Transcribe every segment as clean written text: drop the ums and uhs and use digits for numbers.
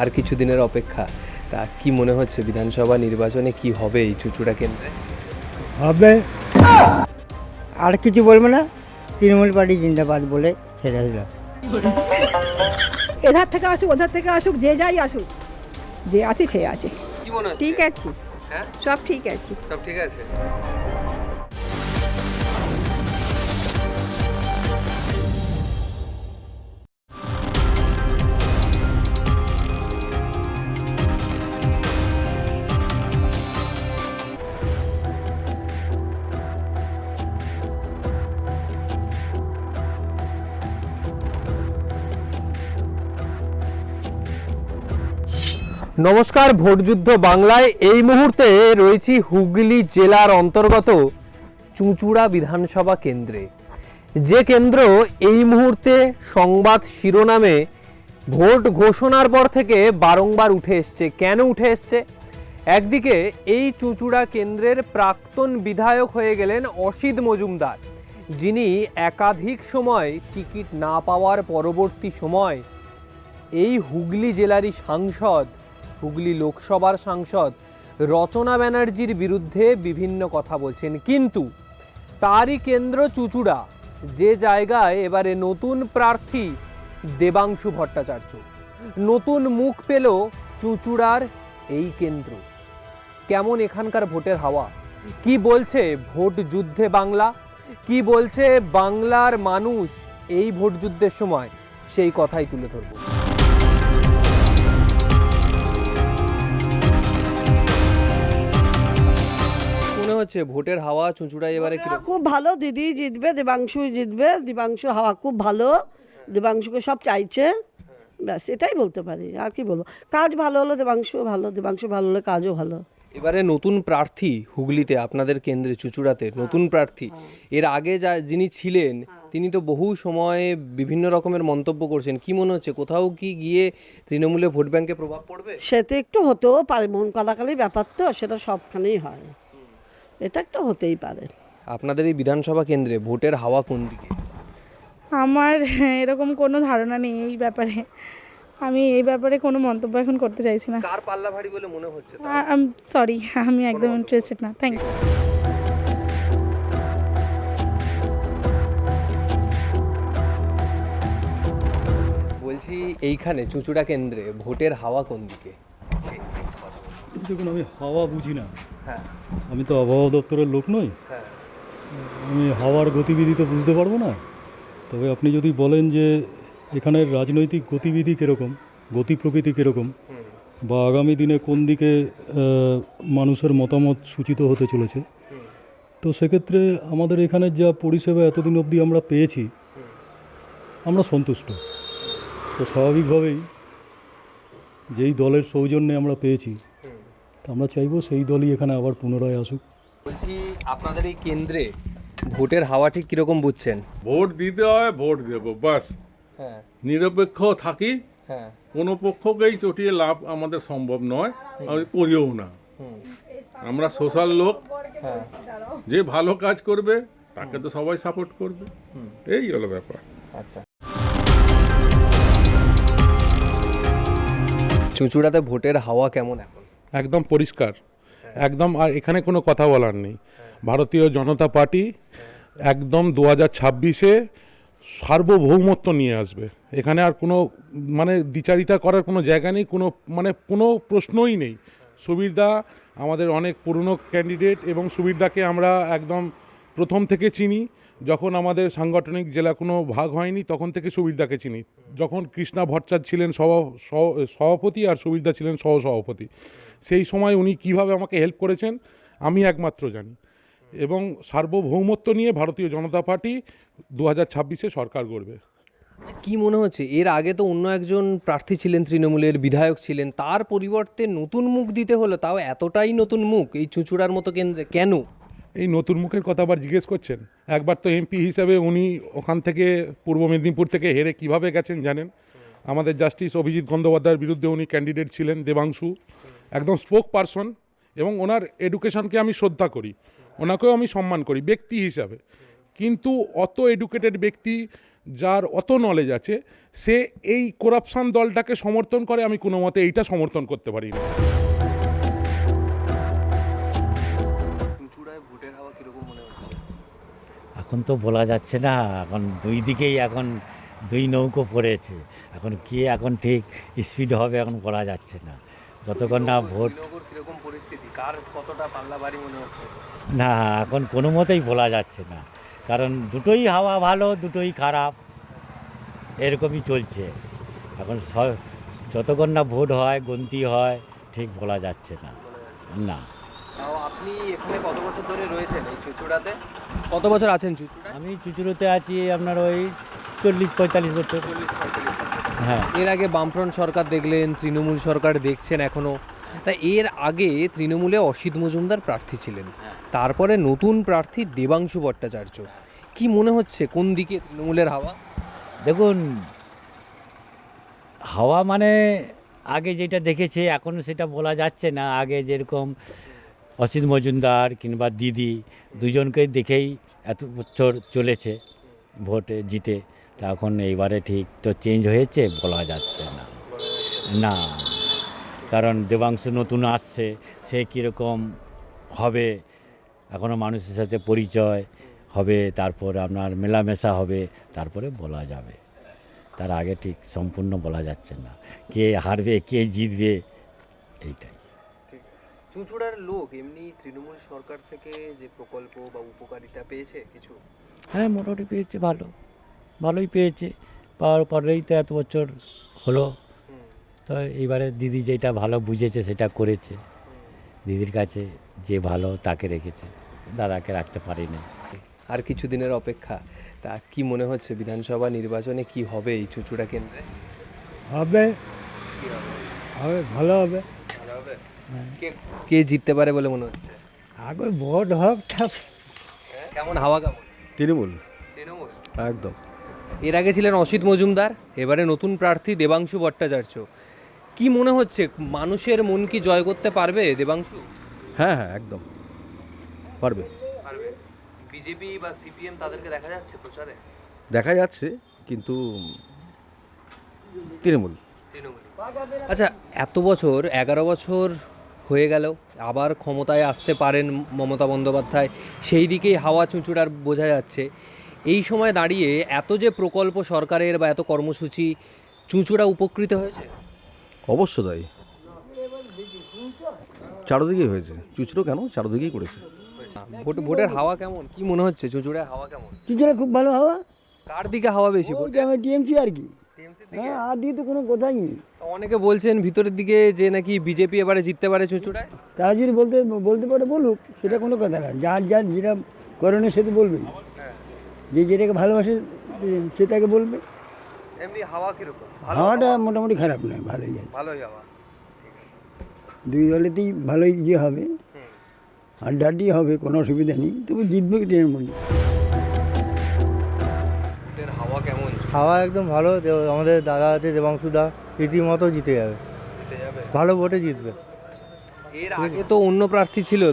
আর কিছুদিনের অপেক্ষা, তা কি মনে হচ্ছে বিধানসভা নির্বাচনে কি হবে এই চুঁচুড়া কেন্দ্রে? হবে, আর কিছু বলবো না, তৃণমূল পার্টি জিন্দাবাদ বলে ছেড়ে দিল। এধার থেকে আসুক ওধার থেকে আসুক, যে যাই আসুক, যে আছে সে আছে, কি মনে হচ্ছে? ঠিক আছে, হ্যাঁ, সব ঠিক আছে। সব ঠিক আছে। নমস্কার, ভোটযুদ্ধ বাংলায় এই মুহূর্তে রয়েছি হুগলি জেলার অন্তর্গত চুঁচুড়া বিধানসভা কেন্দ্রে, যে কেন্দ্র এই মুহূর্তে সংবাদ শিরোনামে ভোট ঘোষণার পর থেকে বারংবার উঠে এসছে। কেন উঠে এসছে? একদিকে এই চুঁচুড়া কেন্দ্রের প্রাক্তন বিধায়ক হয়ে গেলেন অসিত মজুমদার, যিনি একাধিক সময় টিকিট না পাওয়ার পরবর্তী সময় এই হুগলি জেলারই সাংসদ, হুগলি লোকসভার সাংসদ রচনা ব্যানার্জির বিরুদ্ধে বিভিন্ন কথা বলছেন। কিন্তু তারই কেন্দ্র চুঁচুড়া, যে জায়গায় এবারে নতুন প্রার্থী দেবাংশু ভট্টাচার্য। নতুন মুখ পেল চুঁচুড়ার এই কেন্দ্র। কেমন এখানকার ভোটের হাওয়া? কি বলছে ভোট যুদ্ধে বাংলা? কি বলছে বাংলার মানুষ এই ভোট যুদ্ধের সময়? সেই কথাই তুলে ধরব। মনে হচ্ছে ভোটের হাওয়া চুঁচুড়ায় এবারে কি? খুব ভালো, দিদি জিতবে, দেবাংশু জিতবে, দেবাংশুর হাওয়া খুব ভালো, দেবাংশুকে সব চাইছে, ব্যাস এটাই বলতে পারি। আর কি বলবো, কাজ ভালো হলো, দেবাংশু ভালো, দেবাংশু ভালো হলে কাজও ভালো। এবারে নতুন প্রার্থী হুগলিতে, আপনাদের কেন্দ্রে চুঁচুড়াতে নতুন প্রার্থী। এর আগে যিনি ছিলেন তিনি তো বহু সময় বিভিন্ন রকমের মন্তব্য করছেন। কি মনে হচ্ছে কোথাও কি গিয়ে তৃণমূলে ভোট ব্যাংকে প্রভাব পড়বে? সেটা একটু হতেও পারে, মন কালাকালি ব্যাপার তো, সেটা সবখানেই হয়, এটা একটা হতেই পারে। আপনাদের এই বিধানসভা কেন্দ্রে ভোটের হাওয়া কোন দিকে? আমার এরকম কোনো ধারণা নেই এই ব্যাপারে। আমি এই ব্যাপারে কোনো মন্তব্য এখন করতে চাইছি না। কার পাল্লা ভারী বলে মনে হচ্ছে? সরি, আমি একদম ইন্টারেস্টেড না। Thank you. বলছি এইখানে চুঁচুড়া কেন্দ্রে ভোটের হাওয়া কোন দিকে? দেখুন, আমি হাওয়া বুঝি না, হ্যাঁ আমি তো আবহাওয়া দপ্তরের লোক নই, হ্যাঁ আমি হাওয়ার গতিবিধি তো বুঝতে পারবো না। তবে আপনি যদি বলেন যে এখানের রাজনৈতিক গতিবিধি কীরকম, গতি প্রকৃতি কীরকম, বা আগামী দিনে কোন দিকে মানুষের মতামত সূচিত হতে চলেছে, তো সেক্ষেত্রে আমাদের এখানের যা পরিষেবা এতদিন অবধি আমরা পেয়েছি, আমরা সন্তুষ্ট। তো স্বাভাবিকভাবেই যেই দলের সৌজন্যে আমরা পেয়েছি, তো আমরা চাইবো সেই দলই এখানে আবার পুনরায় আসুক। বলছি আপনাদের এই কেন্দ্রে ভোটের হাওয়া ঠিক কিরকম বুঝছেন? ভোট দিতে হয়, ভোট দেবো, বাস। হ্যাঁ নিরপেক্ষ থাকি, হ্যাঁ কোনো পক্ষকেই চটিয়ে লাভ আমাদের সম্ভব নয়, আমি করিও না। আমরা সোশ্যাল লোক, হ্যাঁ যে ভালো কাজ করবে তাকে তো সবাই সাপোর্ট করবে, এই হলো ব্যাপার। আচ্ছা, চুঁচুড়াতে ভোটের হাওয়া কেমন এখন? একদম পরিষ্কার, একদম। আর এখানে কোনো কথা বলার নেই। ভারতীয় জনতা পার্টি একদম 2026-এ সার্বভৌমত্ব নিয়ে আসবে। এখানে আর কোনো দ্বিচারিতা করার কোনো জায়গা নেই, কোনো প্রশ্নই নেই। সুবীরদা আমাদের অনেক পুরনো ক্যান্ডিডেট, এবং সুবীরদাকে আমরা একদম প্রথম থেকে চিনি। যখন আমাদের সাংগঠনিক জেলা কোনো ভাগ হয়নি তখন থেকে সুবীরদাকে চিনি। যখন কৃষ্ণা ভট্টাচার্য ছিলেন সভাপতি আর সুবীরদা ছিলেন সহসভাপতি, সেই সময় উনি কিভাবে আমাকে হেল্প করেছেন আমি একমাত্র জানি। এবং সার্বভৌমত্ব নিয়ে ভারতীয় জনতা পার্টি 2026-এ সরকার গড়বে। কি মনে হচ্ছে, এর আগে তো অন্য একজন প্রার্থী ছিলেন, তৃণমূলের বিধায়ক ছিলেন, তার পরিবর্তে নতুন মুখ দিতে হলো, তাও এতটাই নতুন মুখ এই চুঁচুড়ার মতো কেন্দ্রে? কেন এই নতুন মুখের কথা আবার জিজ্ঞেস করছেন? একবার তো এমপি হিসাবে উনি ওখান থেকে পূর্ব মেদিনীপুর থেকে হেরে কিভাবে গেছেন জানেন। আমাদের জাস্টিস অভিজিৎ গঙ্গোপাধ্যায়ের বিরুদ্ধে উনি ক্যান্ডিডেট ছিলেন, দেবাংশু একদম স্পোক পারসন, এবং ওনার এডুকেশনকে আমি শ্রদ্ধা করি, ওনাকেও আমি সম্মান করি ব্যক্তি হিসাবে। কিন্তু অত এডুকেটেড ব্যক্তি যার অত নলেজ আছে, সে এই করাপশান দলটাকে সমর্থন করে, আমি কোনো মতে এইটা সমর্থন করতে পারি না। চুঁচুড়ায় ভোটের হাওয়া কিরকম মনে হচ্ছে? এখন তো বলা যাচ্ছে না, এখন দুই দিকেই এখন দুই নৌকো পড়েছে, এখন কে এখন ঠিক স্পিড হবে এখন বলা যাচ্ছে না, যতক্ষণ না ভোট শ্রীনগর কিরকম পরিস্থিতি, কার কতটা পাল্লা বাড়ি মনে হচ্ছে? না এখন কোনো মতেই বলা যাচ্ছে না, কারণ দুটোই হাওয়া ভালো দুটোই খারাপ, এরকমই চলছে এখন যতক্ষণ না ভোট হয় গন্তি হয় ঠিক বলা যাচ্ছে না। না তাও আপনি এখানে কত বছর ধরে রয়েছেন এই চুঁচুড়াতে? কত বছর আছেন চুঁচুড়ায়? আমি চুচুড়োতে আছি আপনার ওই 40-45 বছর। হ্যাঁ, এর আগে বামফ্রন্ট সরকার দেখলেন, তৃণমূল সরকার দেখছেন এখনো, তা এর আগে তৃণমূলে অসিত মজুমদার প্রার্থী ছিলেন, তারপরে নতুন প্রার্থী দেবাংশু ভট্টাচার্য। কি মনে হচ্ছে কোন দিকে তৃণমূলের হাওয়া? দেখুন হাওয়া মানে আগে যেটা দেখেছে এখন সেটা বলা যাচ্ছে না। আগে যেরকম অসিত মজুমদার কিংবা দিদি দুজনকে দেখেই এত বছর চলেছে ভোটে জিতে, তা এখন এইবারে ঠিক তো চেঞ্জ হয়েছে বলা যাচ্ছে না। না, কারণ দেবাংশু নতুন আসছে, সে কীরকম হবে এখনও মানুষের সাথে পরিচয় হবে, তারপর আপনার মেলামেশা হবে, তারপরে বলা যাবে। তার আগে ঠিক সম্পূর্ণ বলা যাচ্ছে না কে হারবে কে জিতবে, এইটাই। চুঁচুড়ার লোক এমনি তৃণমূল সরকার থেকে যে প্রকল্প বা উপকারিতা পেয়েছে কিছু? হ্যাঁ মোটামুটি পেয়েছে, ভালোই পেয়েছে, পাওয়ার পরেই তো এত বছর হলো। তো এইবারে দিদি যেটা ভালো বুঝেছে সেটা করেছে, দিদির কাছে যে ভালো তাকে রেখেছে, দাদাকে রাখতে পারিনি। আর কিছু দিনের অপেক্ষা, তা কি মনে হচ্ছে বিধানসভা নির্বাচনে কি হবে এই চুঁচুড়া কেন্দ্রে? হবে, হবে, ভালো হবে। ভালো হবে? কে জিততে পারে বলে মনে হচ্ছে? আগে ভোট হোক সব। কেমন হাওয়া কেমন? তৃণমূল তৃণমূল একদম। এর আগে ছিলেন অসিত মজুমদার, এবারে নতুন প্রার্থী দেবাংশু ভট্টাচার্য। কি মনে হচ্ছে মানুষের মন কি জয় করতে পারবে দেবাংশু? হ্যাঁ হ্যাঁ একদম পারবে। পারবে। বিজেপি বা সিপিএম তাদেরকে দেখা যাচ্ছে প্রচারে? দেখা যাচ্ছে কিন্তু তৃণমূল। আচ্ছা, এত বছর 11 বছর হয়ে গেল, আবার ক্ষমতায় আসতে পারেন মমতা বন্দ্যোপাধ্যায়, সেই দিকেই হাওয়া চুঁচুড়ার বোঝা যাচ্ছে। এই সময় দাঁড়িয়ে এত যে প্রকল্প সরকারের বা এত কর্মসূচি, চুঁচুড়া উপকৃত হয়েছে? অবশ্য তাই, চারদিকেই হয়েছে, চুচড়ো কেন চারদিকেই করেছে। ভোটের হাওয়া কেমন? কি মনে হচ্ছে চুঁচুড়ায় হাওয়া কেমন? চুচুড়া খুব ভালো হাওয়া, কার দিকে হাওয়া বেশি? টিএমসি আর কি। হ্যাঁ, আর দিকে তো কোনো কথাই নেই। অনেকে বলছেন ভিতরের দিকে যে নাকি বিজেপি এবারে জিততে পারে চুঁচুড়ায়। তারা যদি বলতে পারে বলুক, সেটা কোনো কথা না। যার যেটা করণীয় সে তো বলবেই, যে যেটাকে ভালোবাসে সে তাকে বলবে। এমনি হাওয়া কিরকম? হাওয়াটা মোটামুটি খারাপ নয়, ভালোই আছে। ভালোই হাওয়া। দুই দলেতেই ভালোই হবে, আড্ডাড্ডি হবে, কোনো অসুবিধা নেই, তবু জিতবে তৃণমূল। ভোটের হাওয়া কেমন? হাওয়া একদম ভালো, আমাদের দাদা আছে দেবাংশুদা, রীতিমতো জিতে যাবে, জিতে যাবে? ভালো ভোটে জিতবে। এর আগে তো অন্য প্রার্থী ছিল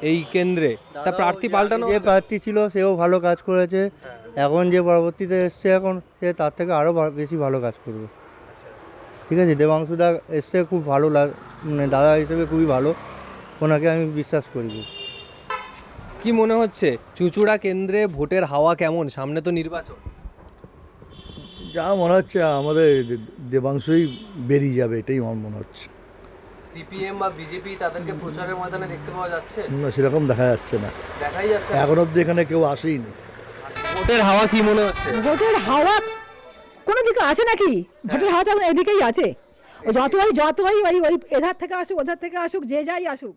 এই কেন্দ্রে, তা প্রার্থী পাল্টানো যে প্রার্থী ছিল সেও ভালো কাজ করেছে, এখন যে পরবর্তীতে এসছে এখন সে তার থেকে আরও বেশি ভালো কাজ করবে। ঠিক আছে, দেবাংশুদা এসছে খুব ভালো মানে দাদা হিসেবে খুবই ভালো, ওনাকে আমি বিশ্বাস করি। কি মনে হচ্ছে চুঁচুড়া কেন্দ্রে ভোটের হাওয়া কেমন? সামনে তো নির্বাচন। যা মনে হচ্ছে আমাদের দেবাংশুই বেরিয়ে যাবে, এটাই আমার মনে হচ্ছে। সিপিএম বা বিজেপি তাদেরকে প্রচারের ময়দানে দেখতে পাওয়া যাচ্ছে না, সেরকম দেখা যাচ্ছে না, দেখাই যাচ্ছে না। এখন অব্দি এখানে কেউ আসেইনি। ভোটের হাওয়া কি মনে হচ্ছে? ভোটের হাওয়া কোনো দিকে আছে নাকি? ভোটের হাওয়া তো এখন এদিকেই আছে। ও যতই ওই এধার থেকে আসুক ওধার থেকে আসুক, যে যাই আসুক,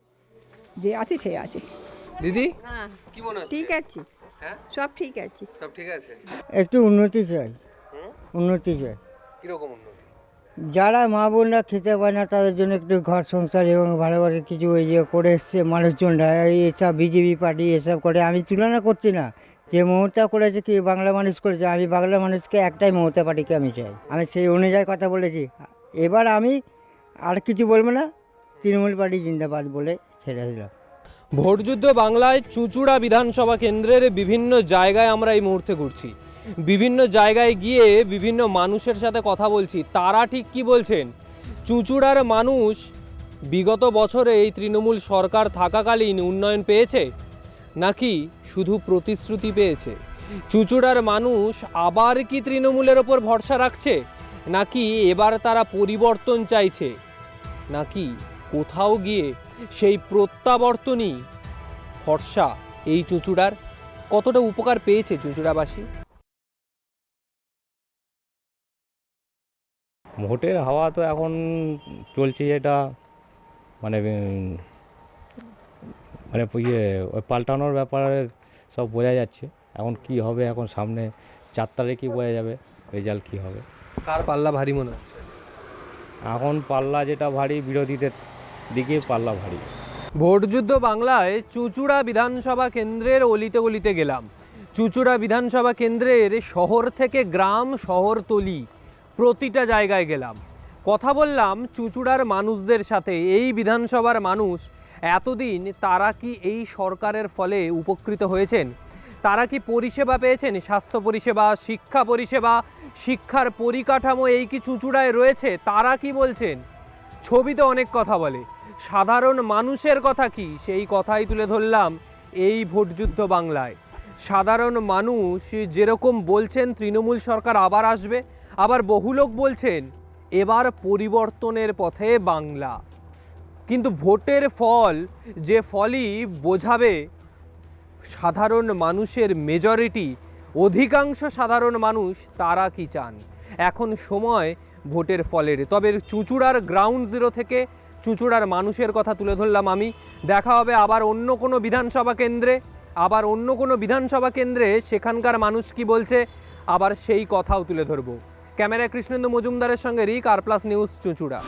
যে আছে সে আছে। দিদি হ্যাঁ, কি মনে হচ্ছে? ঠিক আছে, হ্যাঁ, সব ঠিক আছে। সব ঠিক আছে। একটু উন্নতি চাই, উন্নতি চাই। কিরকম উন্নতি? যারা মা বোনরা খেতে পায় না তাদের জন্য একটু ঘর সংসার এবং ভালোভাবে কিছু ওই যে করে এসছে মানুষজনরা, এসব বিজেপি পার্টি এসব করে। আমি তুলনা করছি না, যে মমতা করেছে কি বাংলা মানুষ করেছে, আমি বাংলা মানুষকে একটাই মমতা পার্টিকে আমি চাই, আমি সেই অনুযায়ী কথা বলেছি। এবার আমি আর কিছু বলবো না, তৃণমূল পার্টি জিন্দাবাদ বলে ছেড়ে দিলাম। ভোটযুদ্ধ বাংলায় চুঁচুড়া বিধানসভা কেন্দ্রের বিভিন্ন জায়গায় আমরা এই মুহূর্তে ঘুরছি। বিভিন্ন জায়গায় গিয়ে বিভিন্ন মানুষের সাথে কথা বলছি, তারা ঠিক কি বলছেন? চুঁচুড়ার মানুষ বিগত বছরে এই তৃণমূল সরকার থাকাকালীন উন্নয়ন পেয়েছে নাকি শুধু প্রতিশ্রুতি পেয়েছে? চুঁচুড়ার মানুষ আবার কি তৃণমূলের ওপর ভরসা রাখছে, নাকি এবার তারা পরিবর্তন চাইছে, নাকি কোথাও গিয়ে সেই প্রত্যাবর্তনই ভরসা? এই চুঁচুড়ার কতটা উপকার পেয়েছে চুঁচুড়াবাসী? ভোটের হাওয়া তো এখন চলছে, এটা মানে মানে ইয়ে ওই পাল্টানোর ব্যাপারে সব বোঝা যাচ্ছে। এখন কি হবে, এখন সামনে 4 তারিখে বোঝা যাবে রেজাল্ট কি হবে। কার পাল্লা ভারী মনে হচ্ছে? এখন পাল্লা যেটা ভারী, বিরোধীদের দিকে পাল্লা ভারী। ভোটযুদ্ধ বাংলায় চুঁচুড়া বিধানসভা কেন্দ্রের অলিতে গলিতে গেলাম। চুঁচুড়া বিধানসভা কেন্দ্রের শহর থেকে গ্রাম, শহরতলি প্রতিটা জায়গায় গেলাম, কথা বললাম চুঁচুড়ার মানুষদের সাথে। এই বিধানসভার মানুষ এতদিন তারা কি এই সরকারের ফলে উপকৃত হয়েছেন? তারা কি পরিষেবা পেয়েছেন? স্বাস্থ্য পরিষেবা, শিক্ষা পরিষেবা, শিক্ষার পরিকাঠামো এই কি চুঁচুড়ায় রয়েছে? তারা কি বলছেন? ছবিতে অনেক কথা বলে, সাধারণ মানুষের কথা কি, সেই কথাই তুলে ধরলাম এই ভোটযুদ্ধ বাংলায়। সাধারণ মানুষ যেরকম বলছেন তৃণমূল সরকার আবার আসবে, আবার বহু লোক বলছেন এবার পরিবর্তনের পথে বাংলা। কিন্তু ভোটের ফল, যে ফলই বোঝাবে সাধারণ মানুষের মেজরিটি, অধিকাংশ সাধারণ মানুষ তারা কি চান। এখন সময় ভোটের ফলের। তবে চুঁচুড়ার গ্রাউন্ড জিরো থেকে চুঁচুড়ার মানুষের কথা তুলে ধরলাম আমি। দেখা হবে আবার অন্য কোনো বিধানসভা কেন্দ্রে, সেখানকার মানুষ কি বলছে আবার সেই কথাও তুলে ধরবো। ক্যামেরায় কৃষ্ণেন্দু মজুমদারের সঙ্গে রিক, আর প্লাস নিউজ, চুঁচুড়া।